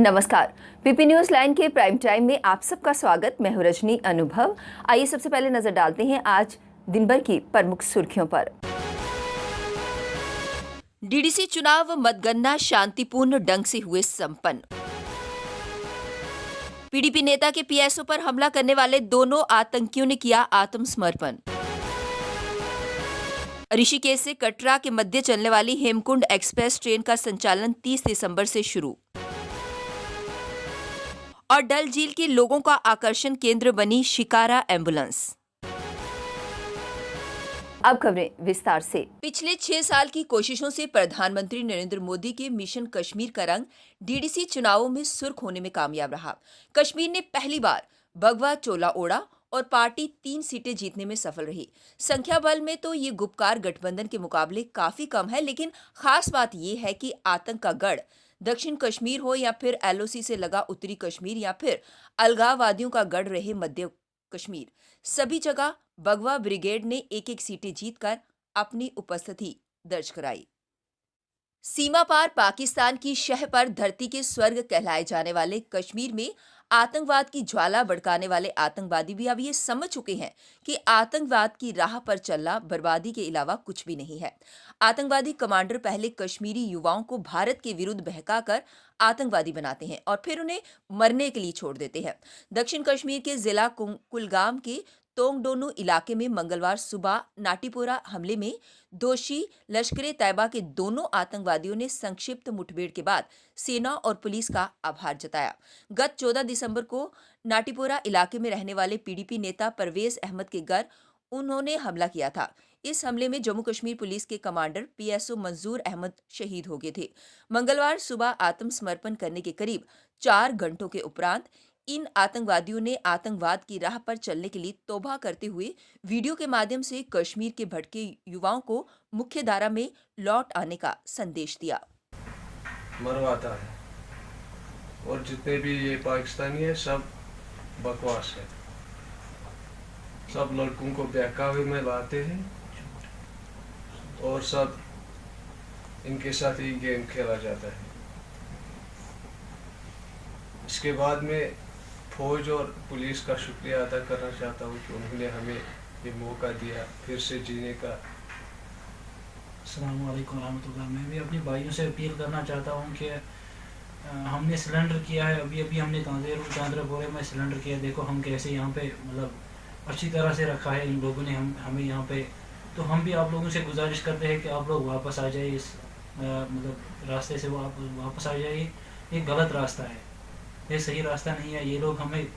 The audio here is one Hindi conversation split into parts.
नमस्कार। पीपी न्यूज लाइन के प्राइम टाइम में आप सबका स्वागत। मैं हूं रजनी अनुभव। आइए सबसे पहले नजर डालते हैं आज दिन भर की प्रमुख सुर्खियों पर। डीडीसी चुनाव मतगणना शांतिपूर्ण ढंग से हुए संपन्न। पीडीपी नेता के पीएसओ पर हमला करने वाले दोनों आतंकियों ने किया आत्मसमर्पण। ऋषिकेश से कटरा के मध्य चलने वाली हेमकुंड एक्सप्रेस ट्रेन का संचालन 30 दिसंबर से शुरू। और डल झील के लोगों का आकर्षण केंद्र बनी शिकारा एम्बुलेंस। अब खबरें विस्तार से। पिछले 6 साल की कोशिशों से प्रधानमंत्री नरेंद्र मोदी के मिशन कश्मीर का रंग डीडीसी चुनावों में सुर्ख होने में कामयाब रहा। कश्मीर ने पहली बार भगवा चोला ओढ़ा और पार्टी 3 सीटें जीतने में सफल रही। संख्या बल में तो ये गुपकार गठबंधन के मुकाबले काफी कम है, लेकिन खास बात यह है कि आतंक का गढ़ दक्षिण कश्मीर हो या फिर एलओसी से लगा उत्तरी कश्मीर या फिर अलगाववादियों का गढ़ रहे मध्य कश्मीर, सभी जगह भगवा ब्रिगेड ने एक-एक सीटें जीतकर अपनी उपस्थिति दर्ज कराई। सीमा पार पाकिस्तान की शह पर धरती के स्वर्ग कहलाए जाने वाले कश्मीर में आतंकवाद की ज्वाला भड़काने वाले आतंकवादी भी अब ये समझ चुके हैं कि आतंकवाद की राह पर चलना बर्बादी के अलावा कुछ भी नहीं है। आतंकवादी कमांडर पहले कश्मीरी युवाओं को भारत के विरुद्ध बहकाकर आतंकवादी बनाते हैं और फिर उन्हें मरने के लिए छोड़ देते हैं। दक्षिण कश्मीर के जिला कुलगाम के तोंगडोनू इलाके में मंगलवार सुबह नाटीपोरा हमले में दोषी लश्कर-ए-तैयबा के दोनों आतंकवादियों ने संक्षिप्त मुठभेड़ के बाद सेना और पुलिस का आभार जताया। गत 14 दिसंबर को नाटीपोरा इलाके में रहने वाले पीडीपी नेता परवेज अहमद के घर उन्होंने हमला किया था। इस हमले में जम्मू कश्मीर पुलिस के कमांडर पीएसओ मंजूर अहमद शहीद हो गए थे। मंगलवार सुबह आत्मसमर्पण करने के करीब 4 घंटों के उपरांत इन आतंकवादियों ने आतंकवाद की राह पर चलने के लिए तौबा करते हुए वीडियो के माध्यम से कश्मीर के भटके युवाओं को मुख्य धारा में लौट आने का संदेश दिया। मरवाता है और जितने भी ये पाकिस्तानी है सब बकवास है। सब लड़कों को बहकावे में लाते हैं और सब इनके साथ ही गेम खेला जाता है। इसके बाद में फौज और पुलिस का शुक्रिया अदा करना चाहता हूँ कि उन्होंने हमें ये मौका दिया फिर से जीने का। अस्सलाम वालेकुम रहमतुल्लाह। मैं भी अपने भाइयों से अपील करना चाहता हूँ कि हमने सिलेंडर किया है, अभी हमने चांद्रापोरे में सिलेंडर किया। देखो हम कैसे यहाँ पे मतलब अच्छी तरह से रखा है इन लोगों ने हमें यहाँ पे। तो हम भी आप लोगों से गुजारिश करते हैं कि आप लोग वापस आ जाइए, इस मतलब रास्ते से वापस आ जाइए। ये गलत रास्ता है, ये सही रास्ता नहीं है। ये लोग हमें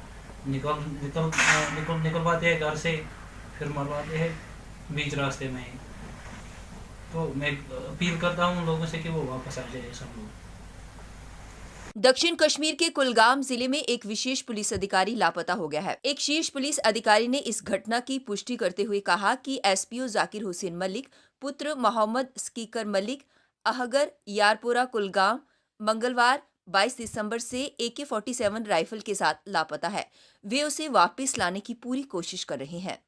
निकलवाते हैं घर से, फिर मरवाते हैं बीच रास्ते में ही। तो मैं अपील करता हूँ लोगों से कि वो वापस आ जाए सब लोग। दक्षिण कश्मीर के कुलगाम जिले में एक विशेष पुलिस अधिकारी लापता हो गया है। एक शीर्ष पुलिस अधिकारी ने इस घटना की पुष्टि करते हुए कहा कि एसपीओ जाकिर हुसैन मलिक पुत्र मोहम्मद स्कीकर मलिक अहगर यारपुरा कुलगाम मंगलवार 22 दिसंबर से AK-47 राइफल के साथ लापता है। वे उसे वापस लाने की पूरी कोशिश कर रहे हैं।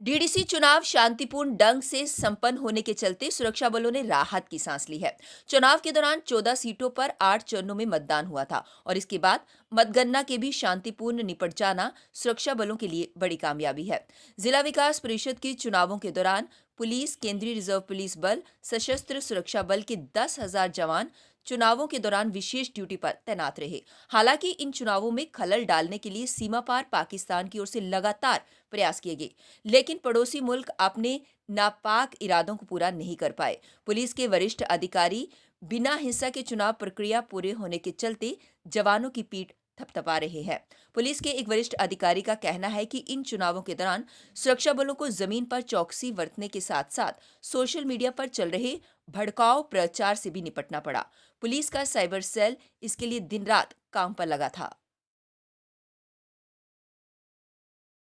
डीडीसी चुनाव शांतिपूर्ण ढंग से संपन्न होने के चलते सुरक्षा बलों ने राहत की सांस ली है। चुनाव के दौरान 14 सीटों पर 8 चरणों में मतदान हुआ था और इसके बाद मतगणना के भी शांतिपूर्ण निपट जाना सुरक्षा बलों के लिए बड़ी कामयाबी है। जिला विकास परिषद के चुनावों के दौरान पुलिस, केंद्रीय रिजर्व पुलिस बल, सशस्त्र सुरक्षा बल के 10,000 जवान चुनावों के दौरान विशेष ड्यूटी पर तैनात रहे। हालांकि इन चुनावों में खलल डालने के लिए सीमा पार पाकिस्तान की ओर से लगातार प्रयास किए गए, लेकिन पड़ोसी मुल्क अपने नापाक इरादों को पूरा नहीं कर पाए। पुलिस के वरिष्ठ अधिकारी बिना हिंसा के चुनाव प्रक्रिया पूरे होने के चलते जवानों की पीठ थपथपा रहे हैं। पुलिस के एक वरिष्ठ अधिकारी का कहना है कि इन चुनावों के दौरान सुरक्षा बलों को जमीन पर चौकसी बरतने के साथ साथ सोशल मीडिया पर चल रहे भड़काऊ प्रचार से भी निपटना पड़ा। पुलिस का साइबर सेल इसके लिए दिन रात काम पर लगा था।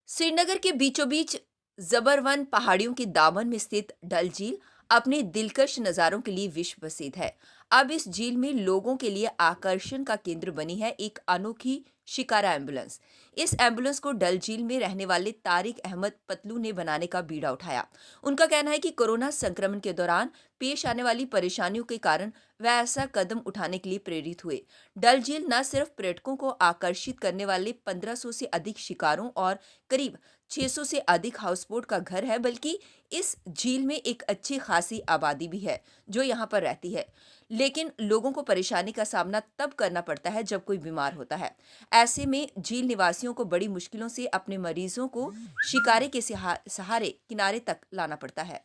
श्रीनगर के बीचों बीच जबरवन पहाड़ियों के दामन में स्थित डल झील अपने दिलकश नजारों के लिए विश्व प्रसिद्ध है। अब इस झील में लोगों के लिए आकर्षण का केंद्र बनी है एक अनोखी शिकारा एम्बुलेंस। इस एम्बुलेंस को डल झील में रहने वाले तारिक अहमद पतलू ने बनाने का बीड़ा उठाया। उनका कहना है कि कोरोना संक्रमण के दौरान पेश आने वाली परेशानियों के कारण वह ऐसा कदम उठाने के लिए प्रेरित हुए। डल झील न सिर्फ पर्यटकों को आकर्षित करने वाले 1500 से अधिक शिकारों और करीब 600 से अधिक हाउसबोट का घर है, बल्कि इस झील में एक अच्छी खासी आबादी भी है जो यहाँ पर रहती है। लेकिन लोगों को परेशानी का सामना तब करना पड़ता है जब कोई बीमार होता है। ऐसे में झील निवासियों को बड़ी मुश्किलों से अपने मरीजों को शिकारे के सहारे किनारे तक लाना पड़ता है।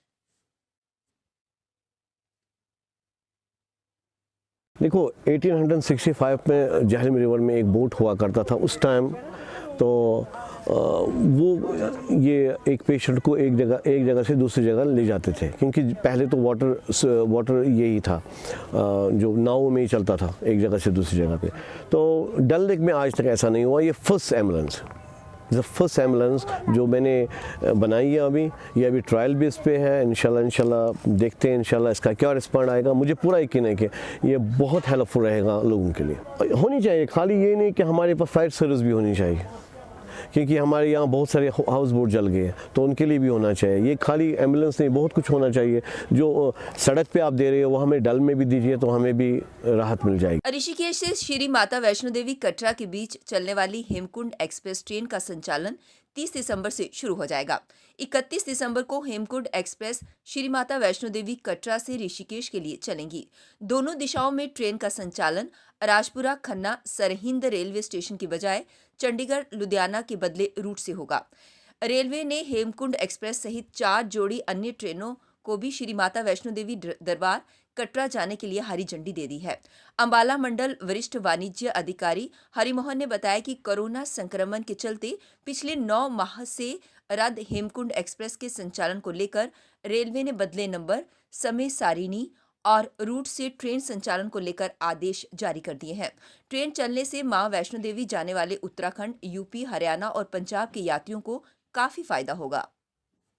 देखो 1865 में जहलम रिवर में एक बोट हुआ करता था उस टाइम। तो वो ये एक पेशेंट को एक जगह से दूसरी जगह ले जाते थे, क्योंकि पहले तो वाटर यही था जो नाव में ही चलता था एक जगह से दूसरी जगह पे। तो डल लेक में आज तक ऐसा नहीं हुआ। ये फर्स्ट एम्बुलेंस जो मैंने बनाई है ये अभी ट्रायल बेस पे है। इंशाल्लाह देखते हैं इंशाल्लाह इसका क्या रिस्पॉन्ड आएगा। मुझे पूरा यकीन है कि ये बहुत हेल्पफुल रहेगा लोगों के लिए। होनी चाहिए, खाली ये नहीं कि हमारे पास फायर सर्विस भी होनी चाहिए, क्योंकि हमारे यहाँ बहुत सारे हाउस बोट जल गए हैं, तो उनके लिए भी होना चाहिए। ये खाली एम्बुलेंस नहीं, बहुत कुछ होना चाहिए। जो सड़क पे आप दे रहे हो वो हमें डल में भी दीजिए तो हमें भी राहत मिल जाएगी। ऋषिकेश से श्री माता वैष्णो देवी कटरा के बीच चलने वाली हेमकुंड एक्सप्रेस ट्रेन का संचालन 30 दिसंबर से शुरू हो जाएगा। 31 दिसंबर को हेमकुंड एक्सप्रेस श्री माता वैष्णो देवी कटरा से ऋषिकेश के लिए चलेंगी। दोनों दिशाओं में ट्रेन का संचालन राजपुरा खन्ना सरहिंद रेलवे स्टेशन की बजाय चंडीगढ़ लुधियाना के बदले रूट से होगा। रेलवे ने हेमकुंड एक्सप्रेस सहित 4 जोड़ी अन्य ट्रेनों को भी श्री माता वैष्णो देवी दरबार कटरा जाने के लिए हरी झंडी दे दी है। अंबाला मंडल वरिष्ठ वाणिज्य अधिकारी हरिमोहन ने बताया कि कोरोना संक्रमण के चलते पिछले 9 माह से रद्द हेमकुंड एक्सप्रेस के संचालन को लेकर रेलवे ने बदले नंबर, समय सारिणी और रूट से ट्रेन संचालन को लेकर आदेश जारी कर दिए हैं। ट्रेन चलने से मां वैष्णो देवी जाने वाले उत्तराखंड, यूपी, हरियाणा और पंजाब के यात्रियों को काफी फायदा होगा।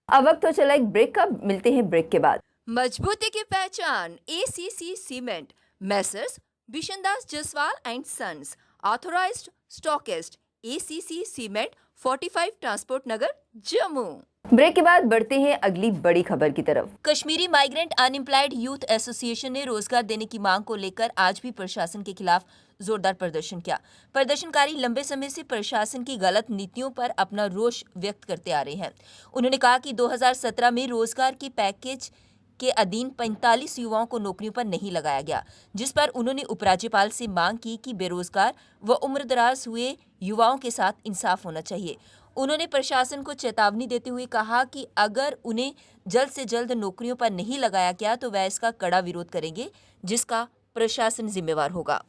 अब वक्त तो चला एक ब्रेक का, मिलते हैं ब्रेक के बाद। मजबूती की पहचान ACC cement, messrs Bishandas Jaswal and sons, authorised stockist, ACC cement, 45 transport Nagar, Jammu. Break के बाद बढ़ते हैं अगली बड़ी खबर की तरफ। Kashmiri migrant unemployed youth association ने रोजगार देने की मांग को लेकर आज भी प्रशासन के खिलाफ जोरदार प्रदर्शन किया। प्रदर्शनकारी लंबे समय से प्रशासन की गलत नीतियों पर अपना रोष व्यक्त करते आ रहे हैं। उन्होंने कहा कि 2017 में रोजगार के पैकेज के अधीन 45 युवाओं को नौकरियों पर नहीं लगाया गया, जिस पर उन्होंने उपराज्यपाल से मांग की कि बेरोजगार व उम्रदराज हुए युवाओं के साथ इंसाफ होना चाहिए। उन्होंने प्रशासन को चेतावनी देते हुए कहा कि अगर उन्हें जल्द से जल्द नौकरियों पर नहीं लगाया गया तो वह इसका कड़ा विरोध करेंगे, जिसका प्रशासन जिम्मेवार होगा।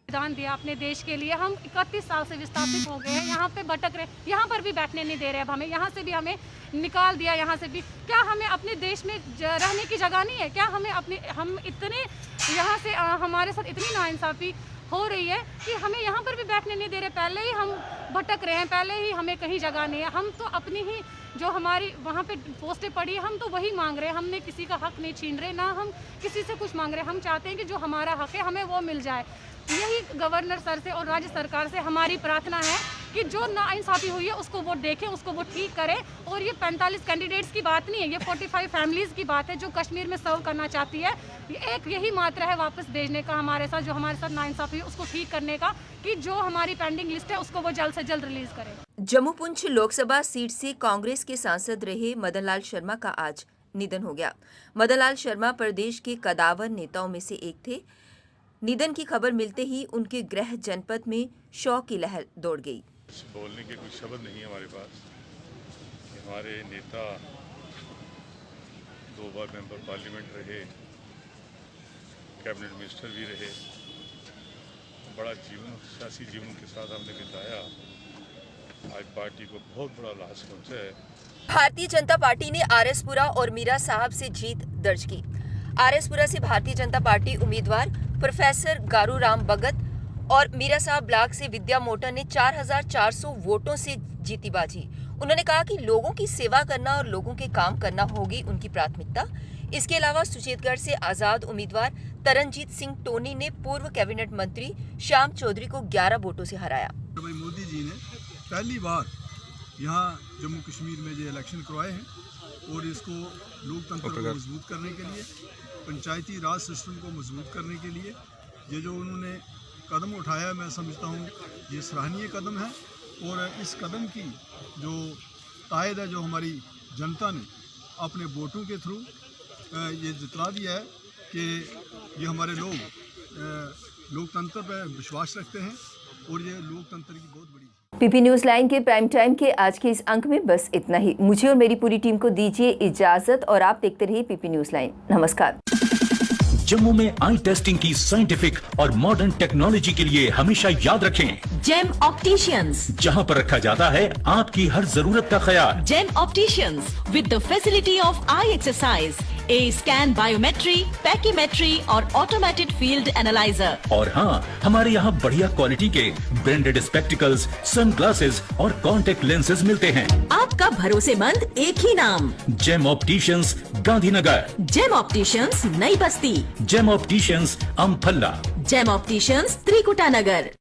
दान दिया अपने देश के लिए, हम 31 साल से विस्थापित हो गए हैं, यहाँ पे भटक रहे, यहाँ पर भी बैठने नहीं दे रहे। अब हमें यहाँ से भी हमें निकाल दिया, यहाँ से भी। क्या हमें अपने देश में रहने की जगह नहीं है? क्या हम इतने यहाँ से हमारे साथ इतनी नाइंसाफी हो रही है कि हमें यहाँ पर भी बैठने नहीं दे रहे। पहले ही हम भटक रहे हैं, पहले ही हमें कहीं जगह नहीं है। हम तो अपनी ही जो हमारी वहाँ पे पोस्टें पड़ी है, हम तो वही मांग रहे हैं। हमने किसी का हक नहीं छीन रहे, ना हम किसी से कुछ मांग रहे हैं। हम चाहते हैं कि जो हमारा हक है हमें वो मिल जाए। यही गवर्नर सर से और राज्य सरकार से हमारी प्रार्थना है कि जो नाइंसाफी हुई है उसको वो देखें, उसको वो ठीक करें। और ये 45 कैंडिडेट्स की बात नहीं है, ये 45 फैमिलीज़ की बात है जो कश्मीर में सर्व करना चाहती है। एक यही मात्र है वापस भेजने का हमारे साथ, जो हमारे साथ नाइंसाफी है उसको ठीक करने का, कि जो हमारी पेंडिंग लिस्ट है उसको वो जल्द से जल्द रिलीज करें। जम्मू पुंछ लोकसभा सीट से कांग्रेस के सांसद रहे मदन लाल शर्मा का आज निधन हो गया। मदन लाल शर्मा प्रदेश के कदावर नेताओं में से एक थे। निधन की खबर मिलते ही उनके गृह जनपद में शोक की लहर दौड़ गई। बोलने के कुछ शब्द नहीं है हमारे पास। हमारे नेता 2 बार मेंबर पार्लियामेंट रहे, कैबिनेट मिनिस्टर भी रहे, बड़ा जीवन सियासी जीवन के साथ हमने बिताया। आज पार्टी को बहुत बड़ा लॉस पहुंचा है। भारतीय जनता पार्टी ने आरएसपुरा और मीरा साहब से जीत दर्ज की। आरएसपुरा से भारतीय जनता पार्टी उम्मीदवार प्रोफेसर गारू राम भगत और मीरा साहब ब्लॉक से विद्या मोटर ने 4400 वोटों से जीती बाजी। उन्होंने कहा कि लोगों की सेवा करना और लोगों के काम करना होगी उनकी प्राथमिकता। इसके अलावा सुचेतगढ़ से आजाद उम्मीदवार तरनजीत सिंह टोनी ने पूर्व कैबिनेट मंत्री श्याम चौधरी को 11 वोटों से हराया। भाई मोदी जी ने पहली बार यहाँ जम्मू कश्मीर में जो इलेक्शन करवाए हैं और इसको लोकतंत्र को मजबूत करने के लिए, पंचायती राज सिस्टम को मजबूत करने के लिए ये जो उन्होंने कदम उठाया, मैं समझता हूँ ये सराहनीय कदम है। और इस कदम की जो तायद है, जो हमारी जनता ने अपने वोटों के थ्रू ये जितला दिया है कि ये हमारे लोग लोकतंत्र पर विश्वास रखते हैं और ये लोकतंत्र की बहुत बड़ी पीपी न्यूज लाइन के प्राइम टाइम के आज के इस अंक में बस इतना ही। मुझे और मेरी पूरी टीम को दीजिए इजाजत और आप देखते रहिए पीपी न्यूज लाइन। नमस्कार। जम्मू में आई टेस्टिंग की साइंटिफिक और मॉडर्न टेक्नोलॉजी के लिए हमेशा याद रखें जेम ऑप्टिशियंस, जहां पर रखा जाता है आपकी हर जरूरत का ख्याल। Gem opticians with the facility of eye exercise, A scan, biometry, pachymetry और ऑटोमेटेड फील्ड एनालाइजर। और हाँ, हमारे यहाँ बढ़िया क्वालिटी के ब्रांडेड स्पेक्टिकल्स, सनग्लासेस और कॉन्टेक्ट लेंसेज मिलते हैं। आपका भरोसेमंद एक ही नाम, Gem opticians, Gandhinagar. Gem opticians, Nai Basti. Gem opticians, Amphalla. Gem opticians, Trikuta नगर।